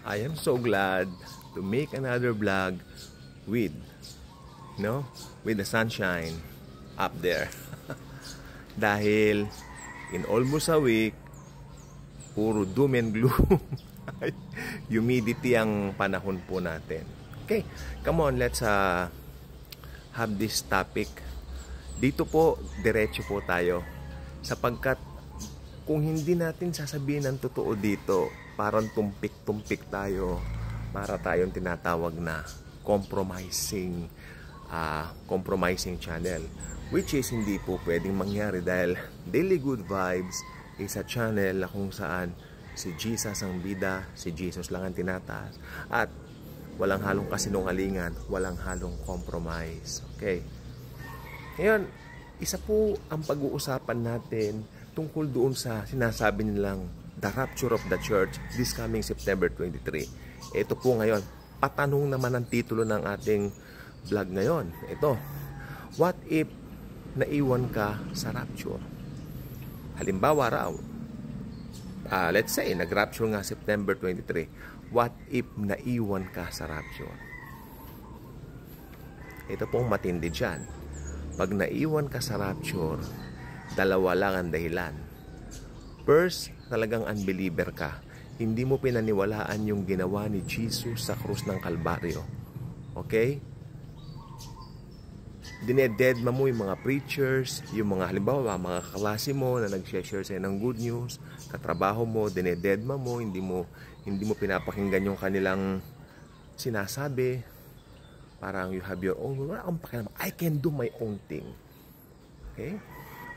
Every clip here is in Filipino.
I am so glad to make another vlog with, with the sunshine up there. Dahil in almost a week, puro doom and gloom. Humidity ang panahon po natin. Okay, come on, let's have this topic. Dito po, diretso po tayo. Sapagkat kung hindi natin sasabihin ng totoo dito, parang tumpik-tumpik tayo, para tayong tinatawag na compromising channel, which is hindi po pwedeng mangyari dahil Daily Good Vibes is a channel na kung saan si Jesus ang bida, si Jesus lang ang tinataas, at walang halong kasinungalingan, walang halong compromise. Okay, ngayon, isa po ang pag-uusapan natin tungkol doon sa sinasabi nilang the rapture of the church this coming September 23. Ito po ngayon, patanong naman ang titulo ng ating vlog ngayon. Ito, what if naiwan ka sa rapture? Halimbawa raw, let's say, nag-rapture nga September 23. What if naiwan ka sa rapture? Ito pong matindi dyan. Pag naiwan ka sa rapture, dalawa lang ang dahilan. First, talagang unbeliever ka. Hindi mo pinaniwalaan yung ginawa ni Jesus sa krus ng Kalbaryo. Okay? Dinededma mo yung mga preachers, yung mga halimbawa, mga kaklase mo na nag-share sa'yo ng good news, katrabaho mo, dinededma mo, hindi mo pinapakinggan yung kanilang sinasabi. Parang you have your own, wala kang pakialam, I can do my own thing. Okay?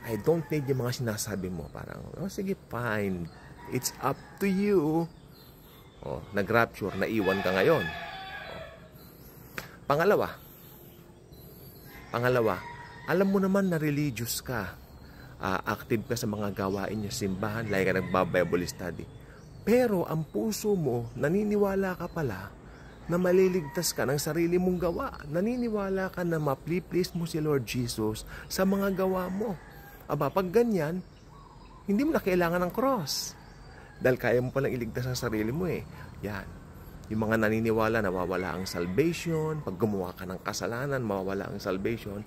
I don't need yung mga sinasabi mo. Parang, oh sige, fine. It's up to you. Oh, nag-rapture, naiwan ka ngayon. Oh. Pangalawa, alam mo naman na religious ka. Active ka sa mga gawain niya, simbahan, like ka nagba-Bible study. Pero ang puso mo, naniniwala ka pala na maliligtas ka ng sarili mong gawa. Naniniwala ka na ma-please mo si Lord Jesus sa mga gawa mo. Aba, pag ganyan, hindi mo na kailangan ng cross. Dahil kaya mo palang iligtas ang sarili mo eh. Yan. Yung mga naniniwala na mawawala ang salvation, pag gumawa ka ng kasalanan, mawawala ang salvation,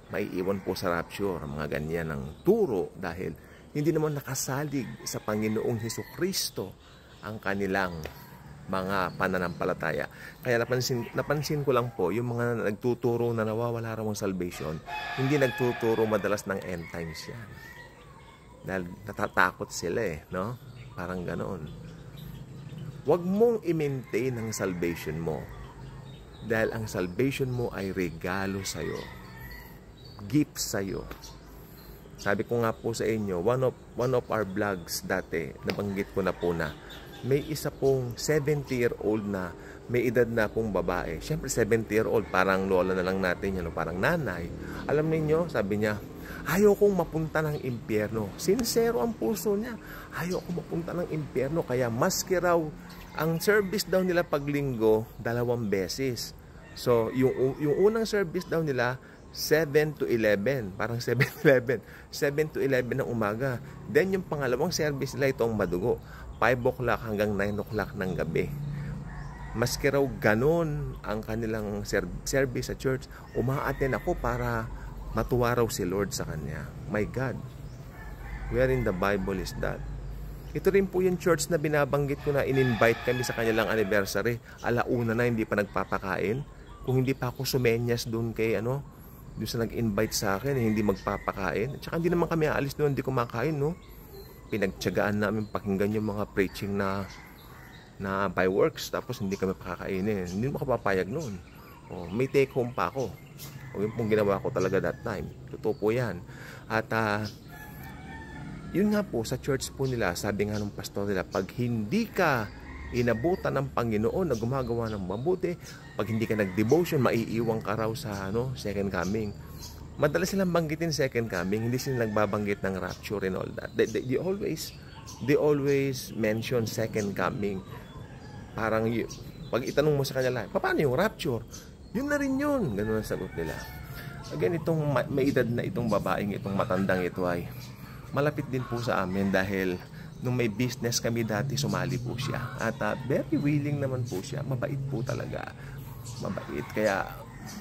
maiiwan po sa rapture. Ang mga ganyan ng turo dahil hindi naman nakasalig sa Panginoong Hesukristo ang kanilang mga pananampalataya. Kaya napansin ko lang po, yung mga nagtuturo na nawawala raw ang salvation, hindi nagtuturo madalas ng end times yan. Dahil natatakot sila eh, no? Parang ganoon. Huwag mong i-maintain ang salvation mo. Dahil ang salvation mo ay regalo sa'yo. Gift sa'yo. Sabi ko nga po sa inyo, one of our vlogs dati, nabanggit ko na po na, may isa pong 70-year-old na may edad na pong babae. Siyempre 70-year-old, parang lola na lang natin yan, parang nanay. Alam niyo, sabi niya, ayaw kong mapunta ng impyerno. Sincero ang puso niya. Ayaw kong mapunta ng impyerno. Kaya maski raw, ang service daw nila paglinggo, 2 beses. So, yung unang service daw nila, 7 to 11. Parang 7-11. 7 to 11 ng umaga. Then, yung pangalawang service nila, itong madugo. 5 o'clock hanggang 9 o'clock ng gabi. Maski raw ganon ang kanilang service sa church, umaaten ako para matuwa raw si Lord sa kanya. My God, where in the Bible is that? Ito rin po yung church na binabanggit ko na in-invite kami sa kanilang anniversary. Alauna na, hindi pa nagpapakain. Kung hindi pa ako sumenyas doon kay doon sa nag-invite sa akin, hindi magpapakain. At saka hindi naman kami aalis doon, hindi kumakain, no? Pinagtiyagaan namin pakinggan yung mga preaching na by works, tapos hindi kami pakakainin. Hindi mo kapapayag noon. May take home pa ako. Yung pong ginawa ko talaga that time. Totoo po yan. At yun nga po, sa church po nila, sabi nga ng pastor nila, pag hindi ka inabutan ng Panginoon na gumagawa ng mabuti, pag hindi ka nag-devotion, maiiwang ka raw sa second coming. Madalas silang banggitin second coming, hindi sila nagbabanggit ng rapture and all that. They always mention second coming. Parang pag itanong mo sa kanila, paano yung rapture? Yun na rin yun. Ganun ang sagot nila. Again, itong may edad na itong babaeng, itong matandang ito ay malapit din po sa amin dahil nung may business kami dati, sumali po siya. At very willing naman po siya. Mabait po talaga. Mabait. Kaya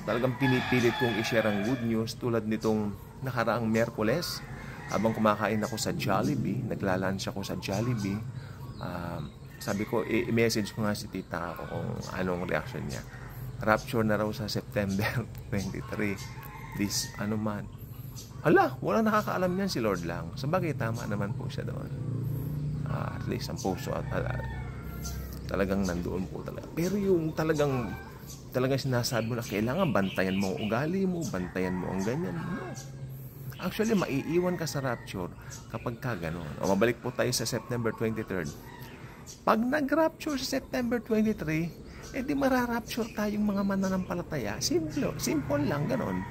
talagang pinipilit kong i-share ang good news tulad nitong nakaraang Miyerkules. Habang kumakain ako sa Jollibee, naglalunch ako sa Jollibee, sabi ko, i-message ko nga si tita ako kung anong reaction niya. Rapture na raw sa September 23. This, month. Hala, walang nakakaalam niyan, si Lord lang. Sabagay, tama naman po siya doon. At least ang puso at talagang nandoon po talaga. Pero yung talagang sinasabi mo na kailangan bantayan mo ang ugali mo, bantayan mo ang ganyan. No. Actually, maiiwan ka sa rapture kapag ka ganun. O mabalik po tayo sa September 23rd. Pag nag-rapture sa September 23, di mararapture tayong mga mananampalataya. Simple lang, ganun.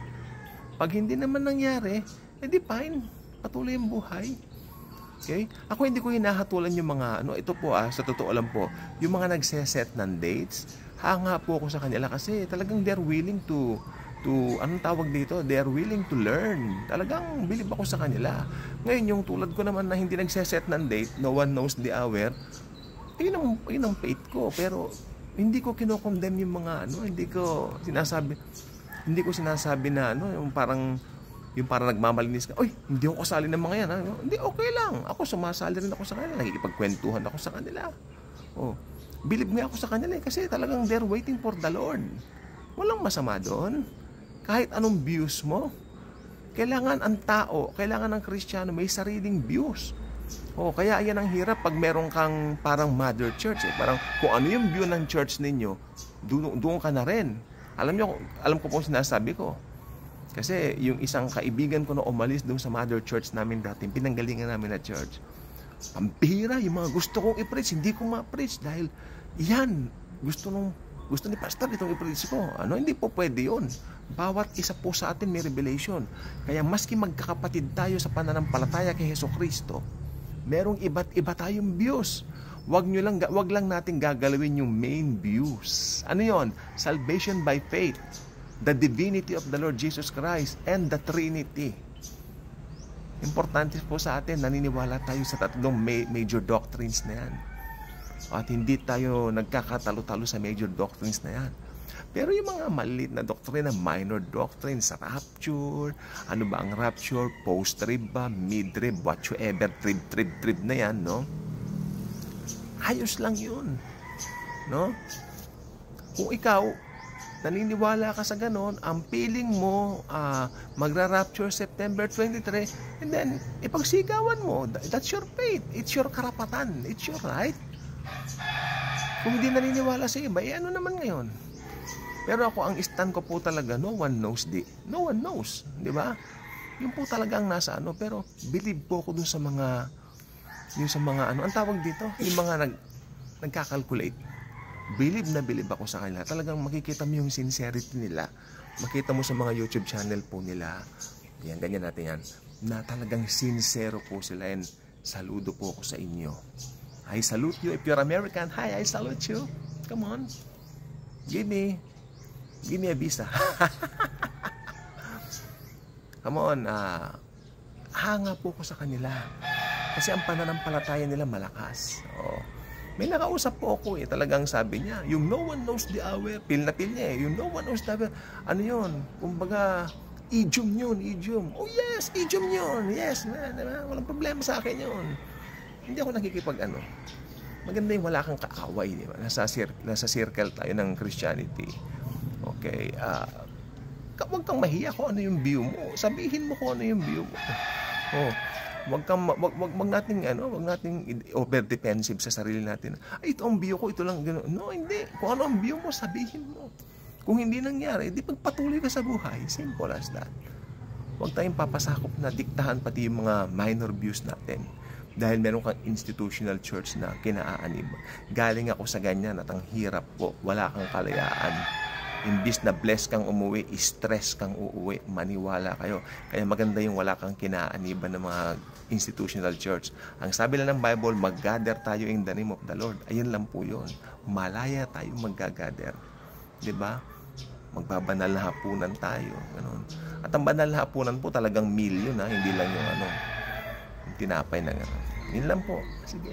Pag hindi naman nangyari, di fine. Patuloy ang buhay. Okay? Ako hindi ko hinahatulan yung mga, ito po sa totoo lang po, yung mga nagseset ng dates, hanga po ako sa kanila kasi talagang they're willing to anong tawag dito? They are willing to learn. Talagang bilib ako sa kanila. Ngayon, yung tulad ko naman na hindi nagseset ng date, no one knows the hour, yun ang faith ko. Pero, hindi ko kinokondemn yung mga, hindi ko sinasabi na, yung parang nagmamalinis ka, hindi ako kasali ng mga yan. Hindi, okay lang. Ako, sumasali rin ako sa kanila. Nakikipagkwentuhan ako sa kanila. Bilib nga ako sa kanila kasi talagang they're waiting for the Lord. Walang masama doon. Kahit anong views mo, kailangan ng Kristiyano may sariling views. Kaya yan ang hirap pag meron kang parang mother church. Parang kung ano yung view ng church ninyo, doon ka na rin. Alam ko pong sinasabi ko. Kasi yung isang kaibigan ko na umalis doon sa mother church namin dati, pinanggalingan namin na church. Pampihira, yung mga gusto kong i-preach, hindi ko ma-preach dahil yan, gusto ni pastor itong i-preach ko. Hindi po pwede yun. Bawat isa po sa atin may revelation. Kaya maski magkakapatid tayo sa pananampalataya kay Hesukristo, merong iba't iba tayong views. Wag lang natin gagalawin yung main views. Ano yon? Salvation by faith, the divinity of the Lord Jesus Christ, and the Trinity. Importante po sa atin, naniniwala tayo sa tatlong major doctrines na yan. At hindi tayo nagkakatalo-talo sa major doctrines na yan. Pero yung mga maliit na doctrine, minor doctrine sa rapture, ano ba ang rapture, post-trib ba, mid-trib, whatsoever, trib na yan, no? Ayos lang yun, no? Kung ikaw, naniniwala ka sa ganon, ang feeling mo, magra-rapture September 23, and then, ipagsigawan mo, that's your faith, it's your karapatan, it's your right. Kung hindi naniniwala sa iba, ano naman ngayon? Pero ako, ang stand ko po talaga, no one knows, di ba? Yun po talaga ang nasa pero believe po ako dun sa mga, ang tawag dito, yung mga nagkakalculate. Believe na believe ako sa kanila. Talagang makikita mo yung sincerity nila. Makita mo sa mga YouTube channel po nila. Yan, ganyan natin yan. Na talagang sincero po sila. And saludo po ako sa inyo. I salute you. If you're American, hi, I salute you. Come on. Give me a visa. Come on. Hanga po ko sa kanila. Kasi ang pananampalataya nila malakas. May nakausap po ako talagang sabi niya, yung no one knows the hour, feel na feel niya yung no one knows the hour, ano yun, kumbaga, idiom yun. Oh yes, idiom yun, yes, walang problema sa akin yun. Hindi ako nakikipag maganda yung wala kang kaaway, di ba? Nasa circle tayo ng Christianity. Okay, huwag kang mahiya kung ano yung view mo, sabihin mo kung ano yung view mo. Wag nating over defensive sa sarili natin. Ito ang view ko, ito lang gano'n. No, hindi. Kung ano ang view mo, sabihin mo. Kung hindi nangyari, di pagpatuloy ka sa buhay. Simple as that. Huwag tayong papasakop na diktahan pati yung mga minor views natin. Dahil meron kang institutional church na kinaaanib. Galing ako sa ganyan at ang hirap po. Wala kang kalayaan. Imbis na bless kang umuwi, stress kang uuwi, maniwala kayo. Kaya maganda yung wala kang kinaaniban ng mga institutional church. Ang sabi lang ng Bible, mag-gather tayo in the name of the Lord. Ayun lang po yun. Malaya tayo mag-gather. Diba? Magbabanal na hapunan tayo. Ganun. At ang banal na hapunan po talagang million, hindi lang yung tinapay na gano'n. Yun lang po. Sige.